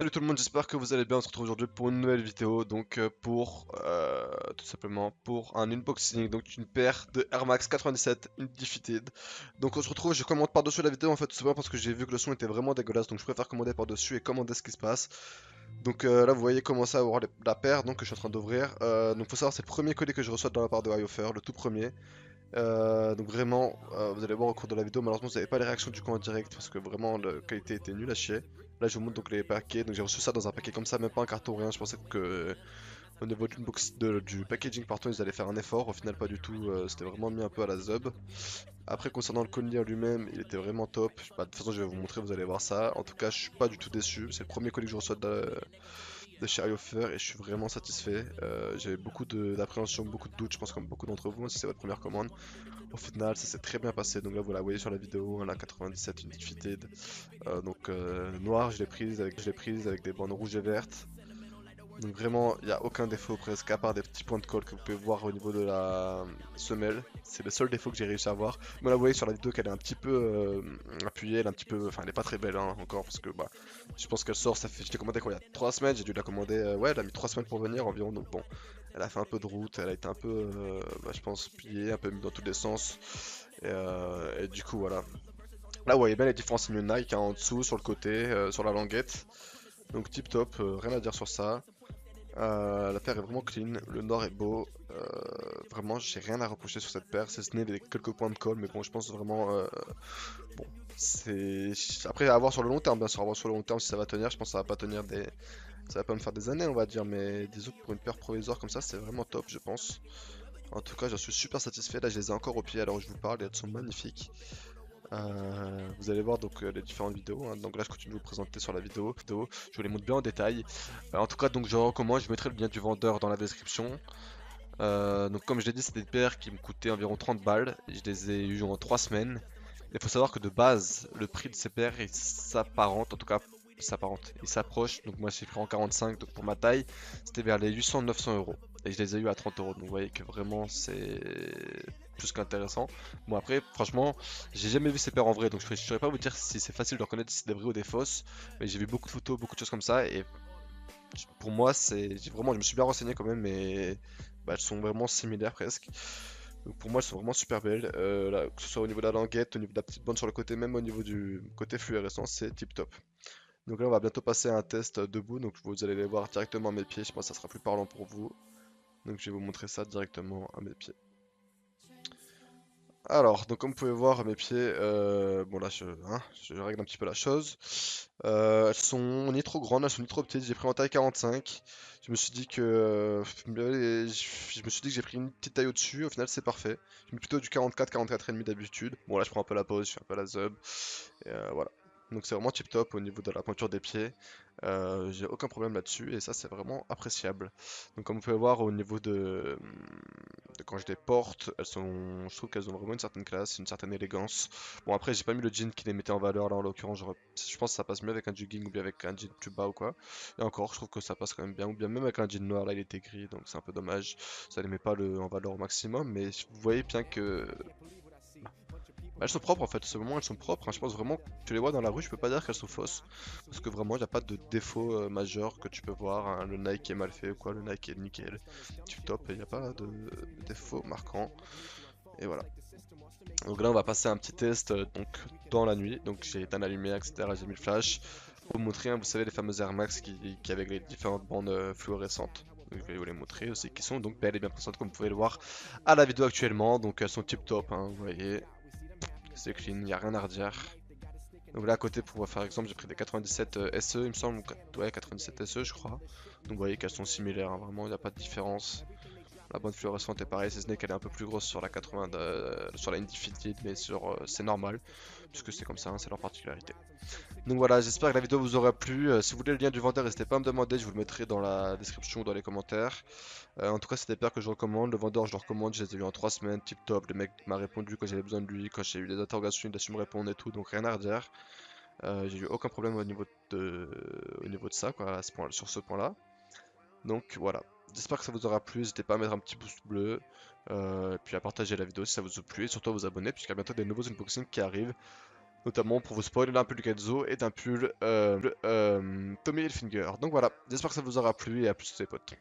Salut tout le monde, j'espère que vous allez bien. On se retrouve aujourd'hui pour une nouvelle vidéo. Donc tout simplement pour un unboxing, donc une paire de Air Max 97 Undefeated. Donc on se retrouve, je commande par-dessus la vidéo en fait tout simplement parce que j'ai vu que le son était vraiment dégueulasse, donc je préfère commander par-dessus et commander ce qui se passe. Donc là vous voyez commencer à avoir la paire donc que je suis en train d'ouvrir. Donc faut savoir c'est le premier colis que je reçois de la part de iOffer, le tout premier. Donc vraiment, vous allez voir au cours de la vidéo, malheureusement vous n'avez pas les réactions du coup en direct parce que vraiment la qualité était nulle à chier. Là je vous montre donc les paquets, donc j'ai reçu ça dans un paquet comme ça, même pas un carton rien, je pensais que au niveau du packaging pardon ils allaient faire un effort, au final pas du tout, c'était vraiment mis un peu à la zub. Après concernant le colis en lui-même, il était vraiment top. Bah, de toute façon je vais vous montrer, vous allez voir ça. En tout cas je suis pas du tout déçu, c'est le premier colis que je reçois de chez iOffer et je suis vraiment satisfait. J'avais beaucoup d'appréhension, beaucoup de doutes, je pense comme beaucoup d'entre vous, hein, si c'est votre première commande. Au final, ça s'est très bien passé. Donc là, voilà, vous voyez sur la vidéo, hein, la 97 Undefeated. Noire, je l'ai prise avec des bandes rouges et vertes. Donc vraiment, il n'y a aucun défaut presque, à part des petits points de colle que vous pouvez voir au niveau de la semelle. C'est le seul défaut que j'ai réussi à voir. Mais là, vous voyez sur la vidéo qu'elle est un petit peu appuyée, elle est un petit peu, enfin, elle est pas très belle hein, encore parce que bah, je pense qu'elle sort. Ça fait, je l'ai commandé quoi, il y a 3 semaines. J'ai dû la commander, ouais, elle a mis 3 semaine pour venir environ. Donc bon, elle a fait un peu de route, elle a été un peu, bah, je pense, pliée, un peu mise dans tous les sens. Et du coup, voilà. Là, vous voyez bien les différents signes Nike hein, en dessous, sur le côté, sur la languette. Donc tip top, rien à dire sur ça. La paire est vraiment clean, le nord est beau. Vraiment, j'ai rien à reprocher sur cette paire, si ce n'est les quelques points de colle, mais bon, je pense vraiment. Bon, c'est. Après, à voir sur le long terme, bien sûr, à voir sur le long terme si ça va tenir. Je pense que ça va pas tenir des. Ça va pas me faire des années, on va dire, mais disons que pour une paire provisoire comme ça, c'est vraiment top, je pense. En tout cas, je suis super satisfait. Là, je les ai encore au pied alors je vous parle et elles sont magnifiques. Vous allez voir donc les différentes vidéos, hein. Donc là je continue de vous présenter sur la vidéo, je vous les montre bien en détail. En tout cas donc je recommande, je mettrai le lien du vendeur dans la description. Donc comme je l'ai dit c'est des paires qui me coûtaient environ 30 balles, et je les ai eu en 3 semaines. Il faut savoir que de base le prix de ces paires il s'apparente, en tout cas il s'approche, donc moi j'ai pris en 45, donc pour ma taille c'était vers les 800-900 euros. Et je les ai eu à 30 euros, donc vous voyez que vraiment c'est plus qu'intéressant. Bon après franchement j'ai jamais vu ces paires en vrai, donc je ne saurais pas vous dire si c'est facile de reconnaître si c'est des vraies ou des fausses, mais j'ai vu beaucoup de photos, beaucoup de choses comme ça, et pour moi je me suis bien renseigné quand même, mais bah, elles sont vraiment similaires presque. Donc pour moi elles sont vraiment super belles, là, que ce soit au niveau de la languette, au niveau de la petite bande sur le côté, même au niveau du côté fluorescent, c'est tip top. Donc là on va bientôt passer à un test debout, donc vous allez les voir directement à mes pieds, je pense que ça sera plus parlant pour vous. Donc je vais vous montrer ça directement à mes pieds. Alors, donc comme vous pouvez voir à mes pieds, bon là je règle un petit peu la chose. Elles sont ni trop grandes, elles sont ni trop petites. J'ai pris en taille 45. Je me suis dit que je me suis dit que j'ai pris une petite taille au-dessus. Au final c'est parfait. J'ai mis plutôt du 44, 44 et demi d'habitude. Bon là je prends un peu la pause, je fais un peu la zub. Et voilà. Donc c'est vraiment tip top au niveau de la pointure des pieds. J'ai aucun problème là-dessus et ça c'est vraiment appréciable. Donc comme vous pouvez voir au niveau de quand je les porte, je trouve qu'elles ont vraiment une certaine classe, une certaine élégance. Bon après j'ai pas mis le jean qui les mettait en valeur là en l'occurrence, je pense que ça passe mieux avec un jogging ou bien avec un jean plus bas ou quoi. Et encore je trouve que ça passe quand même bien, ou bien même avec un jean noir là il était gris donc c'est un peu dommage. Ça les met pas en valeur au maximum, mais vous voyez bien que elles sont propres en fait, ce moment elles sont propres, hein. Je pense vraiment que tu les vois dans la rue, je peux pas dire qu'elles sont fausses. Parce que vraiment il n'y a pas de défaut majeur que tu peux voir, hein. Le Nike est mal fait ou quoi, le Nike est nickel, tip top, et il n'y a pas de défaut marquant. Et voilà. Donc là on va passer à un petit test donc dans la nuit, donc j'ai éteint la lumière etc, j'ai mis le flash. Pour vous montrer, hein, vous savez les fameuses Air Max qui avec les différentes bandes fluorescentes. Donc, je vais vous les montrer aussi, qui sont donc belles et bien présentes comme vous pouvez le voir à la vidéo actuellement. Donc elles sont tip top, hein, vous voyez. C'est clean, il n'y a rien à redire. Donc là à côté pour faire exemple j'ai pris des 97 SE il me semble, ouais 97 SE je crois. Donc vous voyez qu'elles sont similaires, hein, vraiment il n'y a pas de différence. La bande fluorescente est pareille, si ce n'est qu'elle est un peu plus grosse sur la 80 sur la Indefeated, mais c'est normal, puisque c'est comme ça, hein, c'est leur particularité. Donc voilà, j'espère que la vidéo vous aura plu. Si vous voulez le lien du vendeur, n'hésitez pas à me demander, je vous le mettrai dans la description ou dans les commentaires. En tout cas, c'est des paires que je recommande. Le vendeur, je le recommande, je les ai eu en 3 semaines, tip top. Le mec m'a répondu quand j'avais besoin de lui, quand j'ai eu des interrogations, il a su me répondre et tout, donc rien à redire. J'ai eu aucun problème au niveau de ça, quoi, sur ce point-là. Donc voilà, j'espère que ça vous aura plu. N'hésitez pas à mettre un petit pouce bleu, et puis à partager la vidéo si ça vous a plu, et surtout à vous abonner, puisqu'il y a bientôt des nouveaux unboxings qui arrivent. notamment pour vous spoiler un pull Kenzo et d'un pull Tommy Hilfiger. Donc voilà, j'espère que ça vous aura plu et à plus les potes.